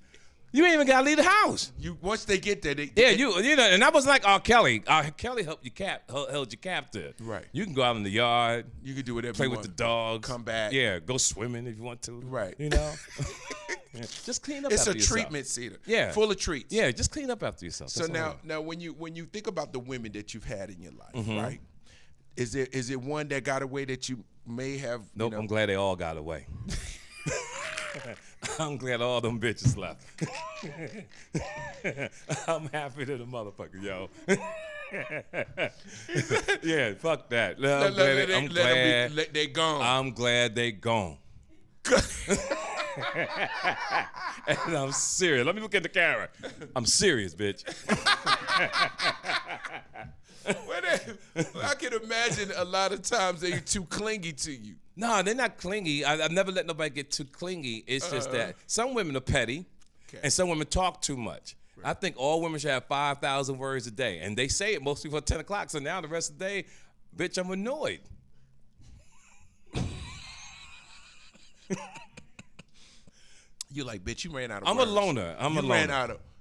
You ain't even gotta leave the house. Once they get there, you know, and I was like R. Kelly. R. Kelly held you captive. Right. You can go out in the yard. You can do whatever. Play you with want. the dogs. Come back. Yeah, go swimming if you want to. Right. You know. Yeah. Just clean up. It's after a yourself. treatment center. Yeah. Full of treats. Yeah, just clean up after yourself. So That's now when you think about the women that you've had in your life, right? Is it one that got away that you may have? Nope. You know, I'm glad they all got away. I'm glad all them bitches left. I'm happy to the motherfucker, yo. Yeah, fuck that. they gone. I'm glad they gone. And I'm serious. Let me look at the camera. I'm serious, bitch. I can imagine a lot of times they're too clingy to you. No, they're not clingy. I've never let nobody get too clingy. It's just that some women are petty. Okay. And some women talk too much. Right. I think all women should have 5,000 words a day. And they say it mostly before 10 o'clock. So now the rest of the day, bitch, I'm annoyed. You're like, bitch, you ran out of words. I'm a loner.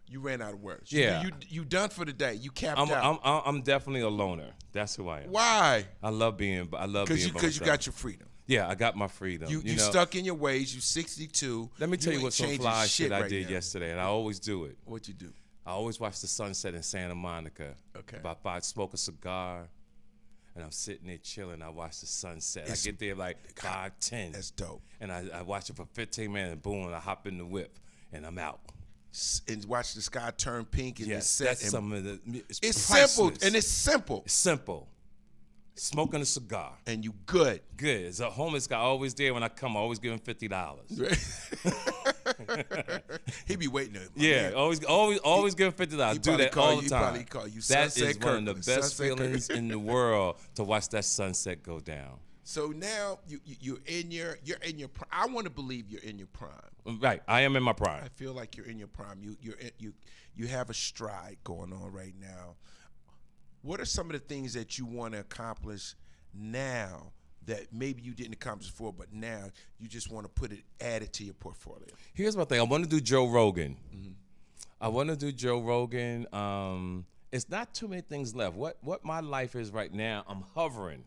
You ran out of words. Yeah. You done for the day. You capped out. I'm definitely a loner. That's who I am. Why? I love being by myself. Because you got your freedom. Yeah, I got my freedom. You stuck in your ways. You 62. Let me tell you what some fly shit I did yesterday, and I always do it. What'd you do? I always watch the sunset in Santa Monica. Okay. If I smoke a cigar, and I'm sitting there chilling, I watch the sunset. I get there like 5:10. That's dope. And I watch it for 15 minutes, and boom, I hop in the whip, and I'm out. And watch the sky turn pink and it's set. That's some of the. It's simple, and it's simple. It's simple. Smoking a cigar. And you good. Good. As a homeless guy, always there when I come, I always give him $50. He be waiting. Yeah, always give him $50. Do that all the time. Probably call you that is one of the best feelings in the world to watch that sunset go down. So now you're in your I want to believe you're in your prime. Right, I am in my prime. I feel like you're in your prime. You have a stride going on right now. What are some of the things that you want to accomplish now that maybe you didn't accomplish before, but now you just want to add it to your portfolio? Here's my thing. I want to do Joe Rogan. Mm-hmm. I want to do Joe Rogan. It's not too many things left. What my life is right now, I'm hovering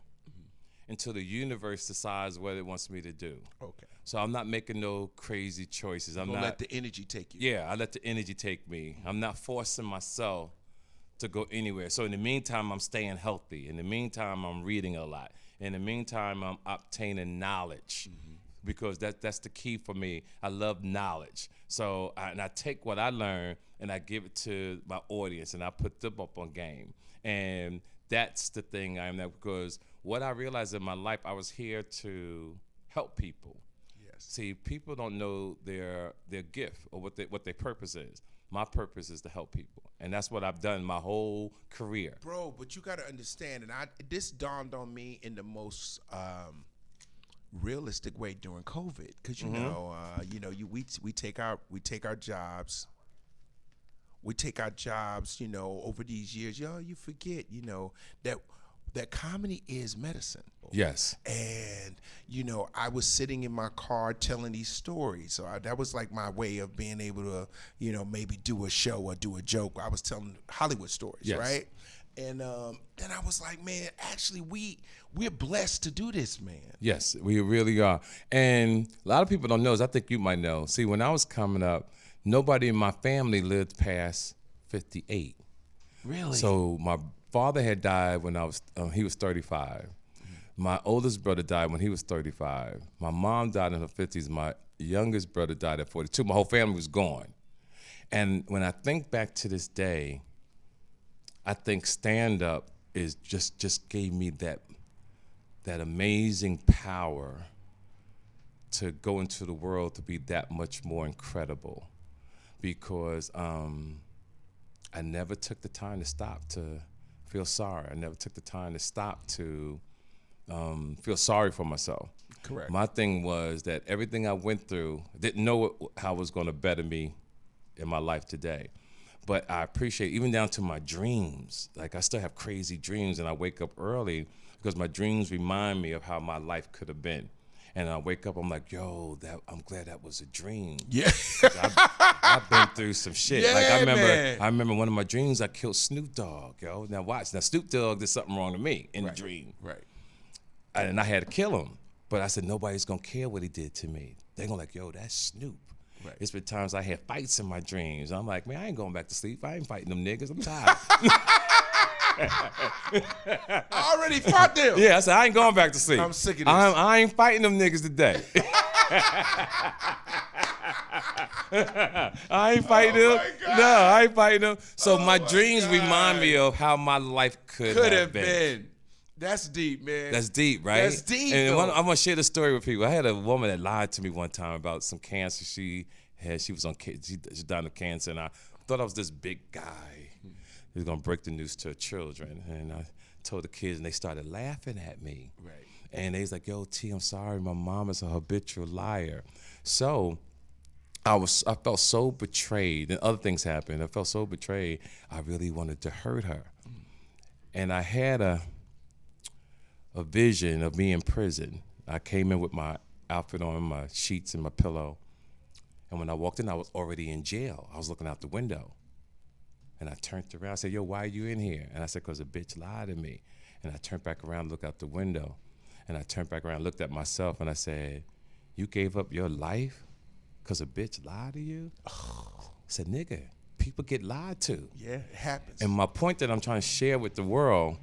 until the universe decides what it wants me to do. Okay. So I'm not making no crazy choices. I'm not let the energy take you. Yeah, I let the energy take me. I'm not forcing myself to go anywhere. So in the meantime, I'm staying healthy. In the meantime, I'm reading a lot. In the meantime, I'm obtaining knowledge because that's the key for me. I love knowledge. So I take what I learn and I give it to my audience and I put them up on game. And that's the thing I am there because what I realized in my life, I was here to help people. Yes. See, people don't know their gift or what their purpose is. My purpose is to help people, and that's what I've done my whole career. Bro, but you got to understand, and this dawned on me in the most realistic way during COVID, because we take our jobs. We take our jobs, over these years. You forget, that comedy is medicine. Yes. And, I was sitting in my car telling these stories. So that was like my way of being able to, maybe do a show or do a joke. I was telling Hollywood stories, yes. Right? And then I was like, man, actually, we're blessed to do this, man. Yes, we really are. And a lot of people don't know, as I think you might know. See, when I was coming up, nobody in my family lived past 58. Really? So my father had died when he was 35. My oldest brother died when he was 35. My mom died in her 50s. My youngest brother died at 42. My whole family was gone. And when I think back to this day, I think stand-up is just gave me that amazing power to go into the world to be that much more incredible, because I never took the time to stop to feel sorry. I never took the time to stop to feel sorry for myself. Correct. My thing was that everything I went through, didn't know how it was going to better me in my life today. But I appreciate, even down to my dreams. Like, I still have crazy dreams, and I wake up early because my dreams remind me of how my life could have been. And I wake up, I'm like, yo, I'm glad that was a dream. Yeah. I've been through some shit. Yeah, like man. I remember one of my dreams, I killed Snoop Dogg, yo. Now watch. Now Snoop Dogg did something wrong to me in the dream. Right. And I had to kill him. But I said, nobody's gonna care what he did to me. They're gonna like, yo, that's Snoop. Right. It's been times I had fights in my dreams. I'm like, man, I ain't going back to sleep. I ain't fighting them niggas. I'm tired. I already fought them. Yeah, I said, I ain't going back to sleep. I'm sick of this. I ain't fighting them niggas today. I ain't fighting them. No, I ain't fighting them. So my dreams remind me of how my life could have been. That's deep, man. That's deep, right? That's deep. And I'm gonna share the story with people. I had a woman that lied to me one time about some cancer she had. She died of cancer, and I thought I was this big guy who's gonna break the news to her children. And I told the kids, and they started laughing at me. Right. And they was like, "Yo, T, I'm sorry. My mom is a habitual liar." So I felt so betrayed, and other things happened. I felt so betrayed. I really wanted to hurt her, and I had a vision of me in prison. I came in with my outfit on, my sheets and my pillow, and when I walked in, I was already in jail. I was looking out the window, and I turned around. I said, "Yo, why are you in here?" And I said, "'Cause a bitch lied to me." And I turned back around, looked out the window, and I turned back around, looked at myself, and I said, "You gave up your life 'cause a bitch lied to you?" I said, "Nigga, people get lied to." Yeah, it happens. And my point that I'm trying to share with the world,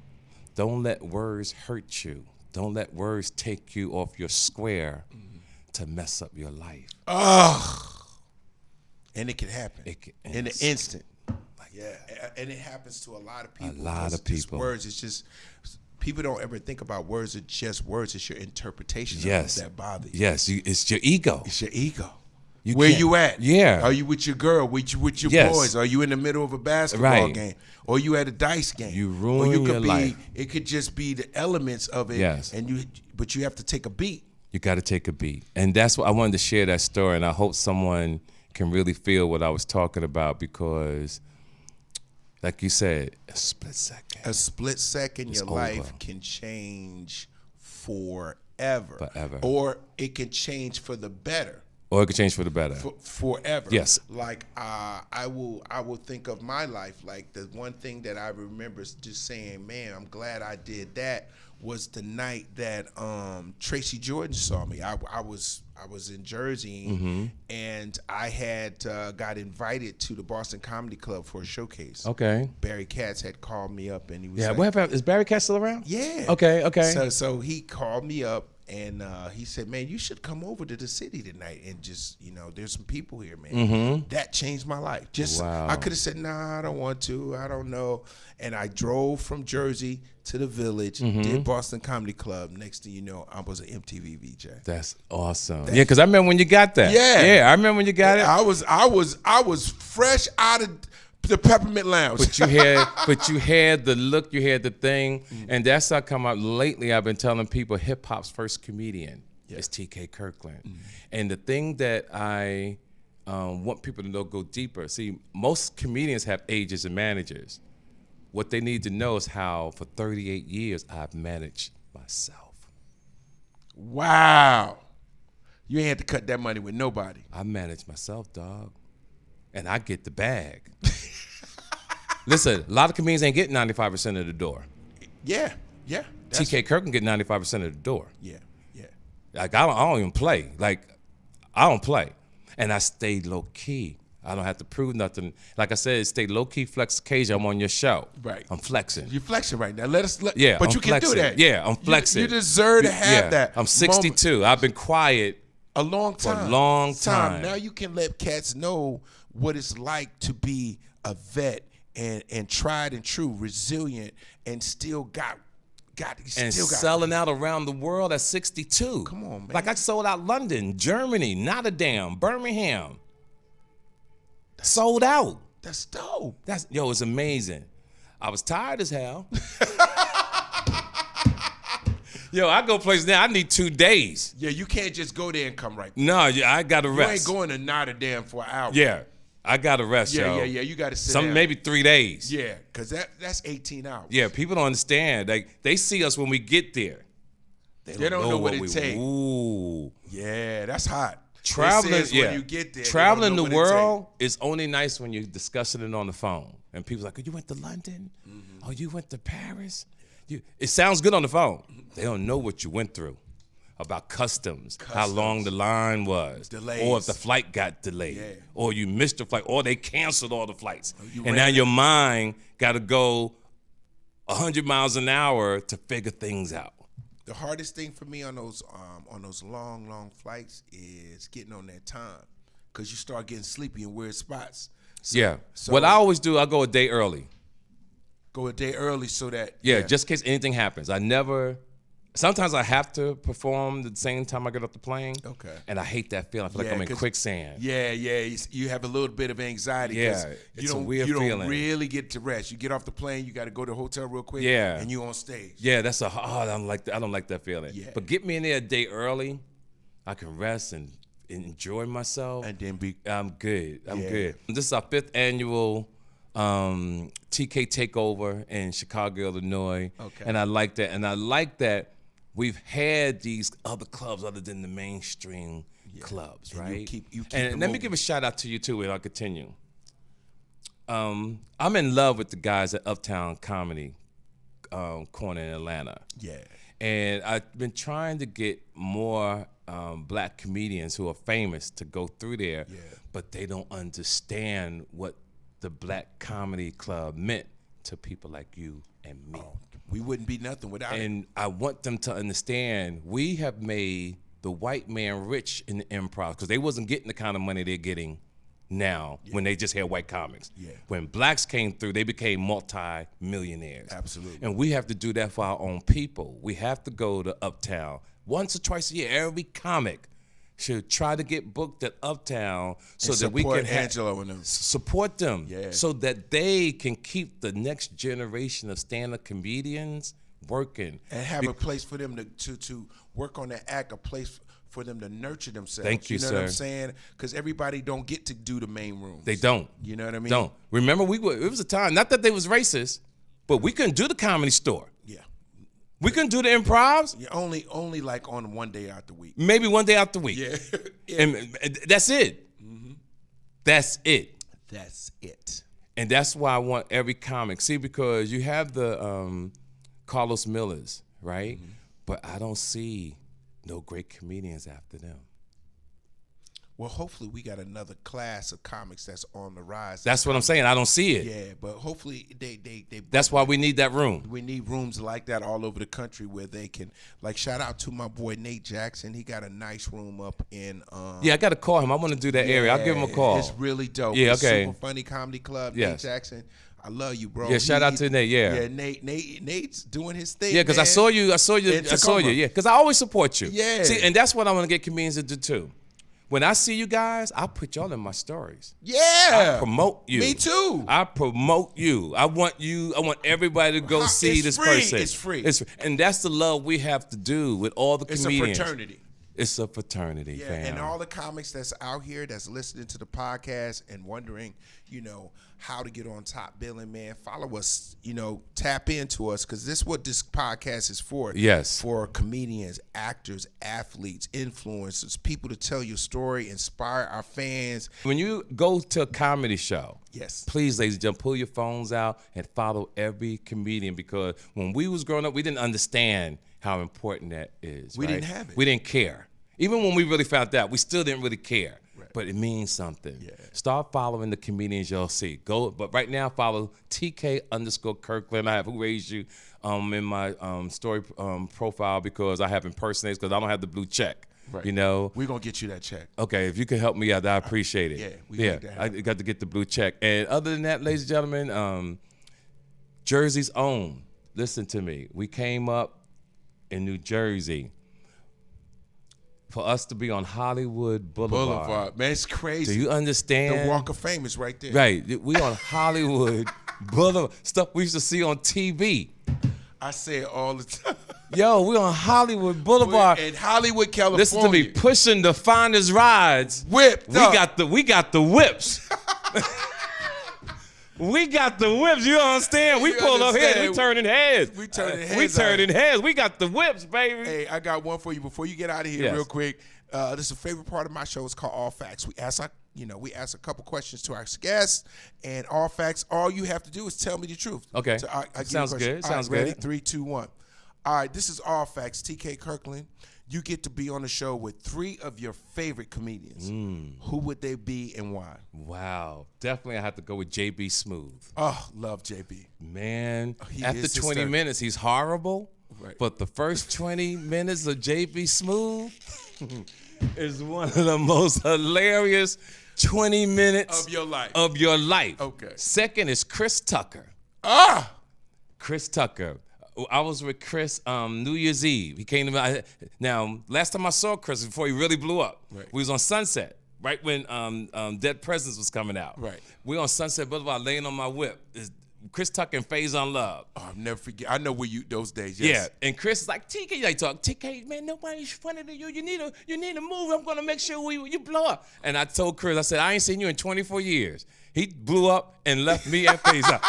don't let words hurt you. Don't let words take you off your square to mess up your life. And it can happen in an instant. Yeah, and it happens to a lot of people. A lot of people. Words, it's just, people don't ever think about words. It's just words. It's your interpretation of that bother you. Yes, it's your ego. It's your ego. Where you at? Yeah. Are you with your girl? With your boys? Are you in the middle of a basketball game? Or you at a dice game? You ruin your life. It could just be the elements of it. Yes. But you have to take a beat. You got to take a beat. And that's what I wanted to share that story, and I hope someone can really feel what I was talking about, because like you said, a split second. A split second, your life can change forever. Forever. Or it can change for the better. Or it could change for the better. Forever. Yes. Like I will think of my life, like the one thing that I remember is just saying, man, I'm glad I did that, was the night that Tracy Jordan saw me. I was in Jersey, and I had got invited to the Boston Comedy Club for a showcase. Okay. Barry Katz had called me up, and he was what happened? Is Barry Katz still around? Yeah. Okay. So he called me up, and he said, man, you should come over to the city tonight and just, there's some people here, man. That changed my life. I could have said, nah, I don't want to. I don't know. And I drove from Jersey to the Village, did Boston Comedy Club. Next thing you know, I was an MTV VJ. That's awesome. Yeah, because I remember when you got that. Yeah. I remember when you got it. I was fresh out of the Peppermint Lounge. But you had the look, you had the thing, and that's how come out lately. I've been telling people hip hop's first comedian is TK Kirkland, and the thing that I want people to know, go deeper. See, most comedians have agents and managers. What they need to know is how for 38 years I've managed myself. Wow, you ain't had to cut that money with nobody. I manage myself, dog, and I get the bag. Listen, a lot of comedians ain't getting 95% of the door. Yeah. TK Kirkland get 95% of the door. Yeah. Like I don't even play. Like I don't play, and I stay low key. I don't have to prove nothing. Like I said, stay low key, flex occasion. I'm on your show. Right. I'm flexing. You're flexing right now. But I'm you flexing. can do that. Yeah, I'm flexing. You deserve to have that. I'm 62. Moment. I've been quiet a long time. For a long time. Now you can let cats know what it's like to be a vet and tried and true, resilient, and still selling out around the world at 62. Come on, man. Like I sold out London, Germany, Rotterdam, Birmingham. Sold out. That's dope. It's amazing. I was tired as hell. I go places now, I need 2 days. Yeah, you can't just go there and come right back. No, I got to rest. You ain't going to Rotterdam for an hour. Yeah, I got to rest, Yeah, you got to sit down. Maybe 3 days. Yeah, because that's 18 hours. Yeah, people don't understand. Like, they see us when we get there. They don't know what it takes. Ooh. Yeah, that's hot. Traveling, when you get there, traveling the world is only nice when you're discussing it on the phone. And people's like, oh, you went to London? Oh, you went to Paris? It sounds good on the phone. They don't know what you went through. About customs, how long the line was, delays, or if the flight got delayed, or you missed the flight, or they canceled all the flights. And now your mind got to go 100 miles an hour to figure things out. The hardest thing for me on those long flights is getting on that time, because you start getting sleepy in weird spots. So what I always do, I go a day early. Go a day early so that just in case anything happens. Sometimes I have to perform the same time I get off the plane. Okay. And I hate that feeling. I feel like I'm in quicksand. Yeah. You have a little bit of anxiety. Yeah, it's a weird feeling. You don't really get to rest. You get off the plane, you got to go to the hotel real quick. Yeah. And you on stage. Yeah, I don't like that feeling. Yeah. But get me in there a day early. I can rest and enjoy myself. And then be. I'm good. I'm good. This is our 5th annual TK Takeover in Chicago, Illinois. Okay. And I like that. And I like that we've had these other clubs other than the mainstream clubs, and right? You keep and let me give a shout out to you too, and I'll continue. I'm in love with the guys at Uptown Comedy Corner in Atlanta. Yeah. And I've been trying to get more black comedians who are famous to go through there, but they don't understand what the black comedy club meant to people like you and me. Oh, we wouldn't be nothing without it. And I want them to understand we have made the white man rich in the improv because they wasn't getting the kind of money they're getting now when they just had white comics. Yeah. When blacks came through, they became multi-millionaires. Absolutely. And we have to do that for our own people. We have to go to Uptown once or twice a year. Every comic should try to get booked at Uptown so that we can Angelo and them. support them Yeah. so that they can keep the next generation of stand-up comedians working. And have a place for them to work on that act, a place for them to nurture themselves. Thank you, know sir. what I'm saying? Because everybody don't get to do the main rooms. They don't. You know what I mean? Don't. Remember, it was a time, not that they was racist, but we couldn't do the Comedy Store. Yeah. We couldn't do the improvs. Yeah, only like on one day out the week. Maybe one day out the week. Yeah. And that's it. That's it. That's it. And that's why I want every comic. See, because you have the Carlos Millers, right? But I don't see no great comedians after them. Well, hopefully we got another class of comics that's on the rise. That's what I'm saying. I don't see it. Yeah, but hopefully they That's why we need that room. We need rooms like that all over the country where they can, like, shout out to my boy Nate Jackson. He got a nice room up in Yeah, I got to call him. I want to do that area. I'll give him a call. It's really dope. Yeah, It's okay. Super Funny Comedy Club. Yes. Nate Jackson. I love you, bro. Yeah, shout out to Nate. Yeah. Yeah, Nate's doing his thing. Yeah, because I saw you. Yeah, because I always support you. Yeah. See, and that's what I want to get comedians to do too. When I see you guys, I put y'all in my stories. Yeah. I promote you. Me too. I promote you. I want everybody to go see this person. It's free. And that's the love we have to do with all the comedians. It's a fraternity. It's a fraternity, Yeah, fam. and all the comics that's out here that's listening to the podcast and wondering, how to get on Top Billing, man, follow us, tap into us, because this is what this podcast is for. Yes. For comedians, actors, athletes, influencers, people to tell your story, inspire our fans. When you go to a comedy show, Yes. please, ladies and gentlemen, pull your phones out and follow every comedian, because when we was growing up, we didn't understand how important that is. We right? didn't have it. We didn't care. Even when we really found out, we still didn't really care. Right. But it means something. Yeah. Start following the comedians you'll see. But right now, follow TK_Kirkland. I have Who Raised You in my story profile, because I have impersonators, because I don't have the blue check. Right. We're going to get you that check. Okay, if you can help me out, I appreciate it. Yeah, we make that I happen. got to get the blue check. And other than that, ladies and gentlemen, Jersey's own. Listen to me. We came up in New Jersey for us to be on Hollywood Boulevard. Man, it's crazy. Do you understand? The Walk of Fame is right there. Right. We on Hollywood Boulevard. Stuff we used to see on TV. I say it all the time. Yo, we on Hollywood Boulevard. In Hollywood, California. Listen to me, pushing the finest rides. Whipped We up. got the whips. We got the whips. You understand? We You pull up here. understand? We turning heads. We turning We heads turning heads. We got the whips, baby. Hey, I got one for you before you get out of here. Yes. Real quick. This is a favorite part of my show. It's called All Facts. We ask a couple questions to our guests, and all facts. All you have to do is tell me the truth. Okay. So I give you a Sounds question. good. All right, Sounds ready? good. 3, 2, 1. All right. This is All Facts. TK Kirkland. You get to be on the show with 3 of your favorite comedians. Who would they be and why? Wow. Definitely I have to go with JB Smooth. Oh, love JB. Man, He after is 20 hysterical. minutes, he's horrible. Right. But the first 20 minutes of JB Smooth is one of the most hilarious 20 minutes Of your life. Of your life. Okay. Second is Chris Tucker. Ah! Chris Tucker. I was with Chris New Year's Eve. He came to me. Now, last time I saw Chris before he really blew up, Right. we was on Sunset, right when Dead Presidents was coming out. Right. We on Sunset Boulevard laying on my whip. Chris Tucker and Faison Love. Oh, I'll never forget. I know where you those days. Yes. Yeah, and Chris is like, TK, like talk, TK, man, nobody's funny than you. You need a move. I'm gonna make sure you blow up. And I told Chris, I said, I ain't seen you in 24 years. He blew up and left me at Faison.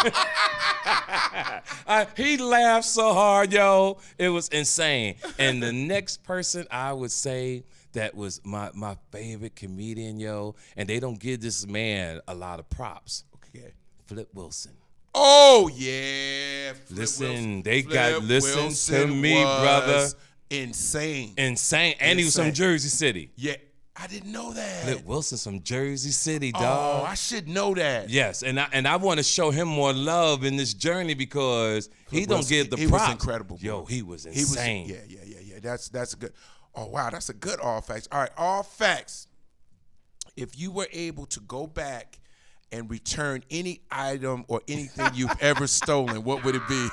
He laughed so hard, yo. It was insane. And the next person I would say that was my favorite comedian, yo, and they don't give this man a lot of props. Okay. Flip Wilson. Oh yeah. Listen to me, brother. Insane. And he was from Jersey City. Yeah, I didn't know that. Flip Wilson from Jersey City, dog. Oh, I should know that. Yes, and I want to show him more love in this journey because he don't give the props. He was incredible, bro. Yo, he was insane. Yeah. That's a good. Oh wow, that's a good all facts. All right, all facts. If you were able to go back and return any item or anything you've ever stolen, what would it be?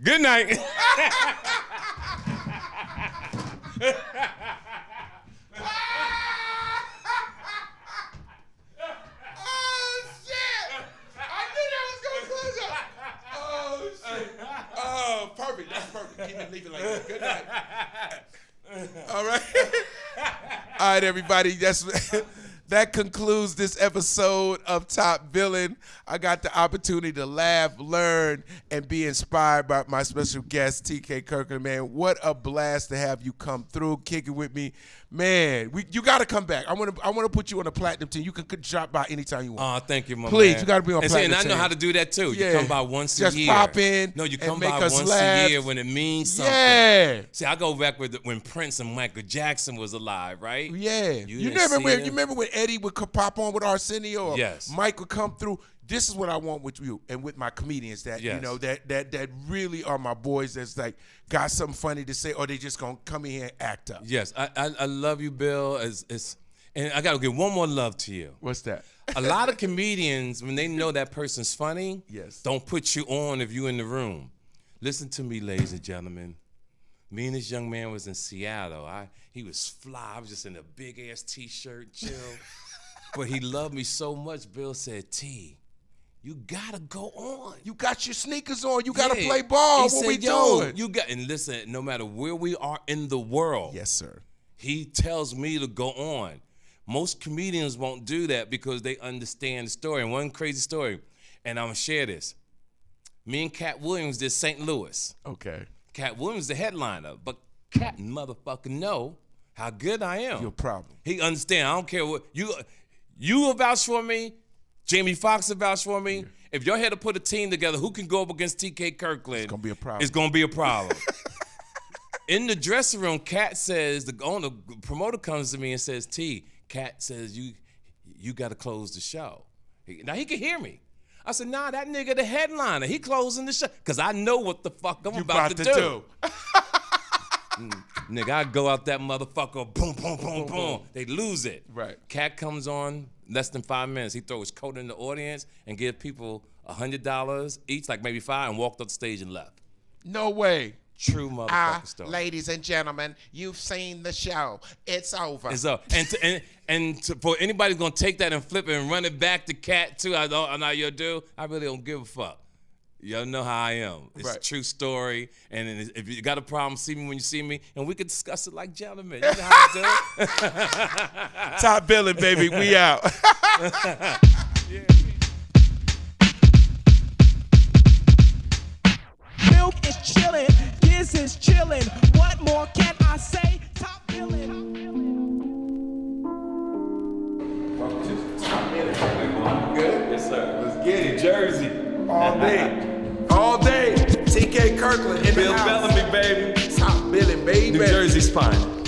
Good night. Perfect. That's perfect. Leave it like that. Good night. All right. All right, everybody. That concludes this episode of Top Billin'. I got the opportunity to laugh, learn, and be inspired by my special guest, TK Kirkland. Man, what a blast to have you come through, kick it with me. Man, you got to come back. I want to put you on a platinum team. You can drop by anytime you want. Oh, thank you, my man. Please, you got to be on platinum team. And I know how to do that, too. You come by once a year. Just pop in. No, you come by once a year when it means something. Yeah. See, I go back when Prince and Michael Jackson was alive, right? Yeah. You remember when Eddie would pop on with Arsenio or yes. Mike would come through? This is what I want with you and with my comedians that yes. you know that really are my boys that's like got something funny to say or they just gonna come in here and act up. Yes, I love you, Bill. And I gotta give one more love to you. What's that? A lot of comedians, when they know that person's funny, yes, don't put you on if you in the room. Listen to me, ladies and gentlemen. Me and this young man was in Seattle. He was fly. I was just in a big ass t-shirt, chill. But he loved me so much. Bill said, T, you gotta go on. You got your sneakers on. You gotta play ball. What said, we doing? And listen, no matter where we are in the world, yes, sir. He tells me to go on. Most comedians won't do that because they understand the story. And one crazy story, and I'm gonna share this. Me and Cat Williams did St. Louis. Okay. Cat Williams the headliner, but Cat motherfucker know how good I am. Your problem. He understand. I don't care what you vouch for me. Jamie Foxx will vouch for me. Yeah. If you're here to put a team together, who can go up against TK Kirkland? It's gonna be a problem. It's gonna be a problem. In the dressing room, Katz says, the promoter comes to me and says, T, Katz says you gotta close the show. Now he can hear me. I said, nah, that nigga the headliner. He closing the show. Cause I know what the fuck I'm about to do. Nigga, I go out that motherfucker, boom, boom, boom, boom. They lose it. Right. Cat comes on, less than 5 minutes. He throws his coat in the audience and give people $100 each, like maybe 5, and walked up the stage and left. No way. True motherfucker story. Ladies and gentlemen, you've seen the show. It's over. It's over. For anybody who's gonna take that and flip it and run it back to Cat too, I know you'll do. I really don't give a fuck. Y'all know how I am. It's a true story. And if you got a problem, see me when you see me, and we can discuss it like gentlemen. You know how to do it. Top Billin', baby. We out. Yeah. Milk is chillin', Giz is chillin'. What more can I say? Top Billin'. Good? Yes, sir. Let's get it. Jersey. All day. All day. TK Kirkland in Bill the house. Bellamy, baby. Top Billin', baby. New Jersey spine.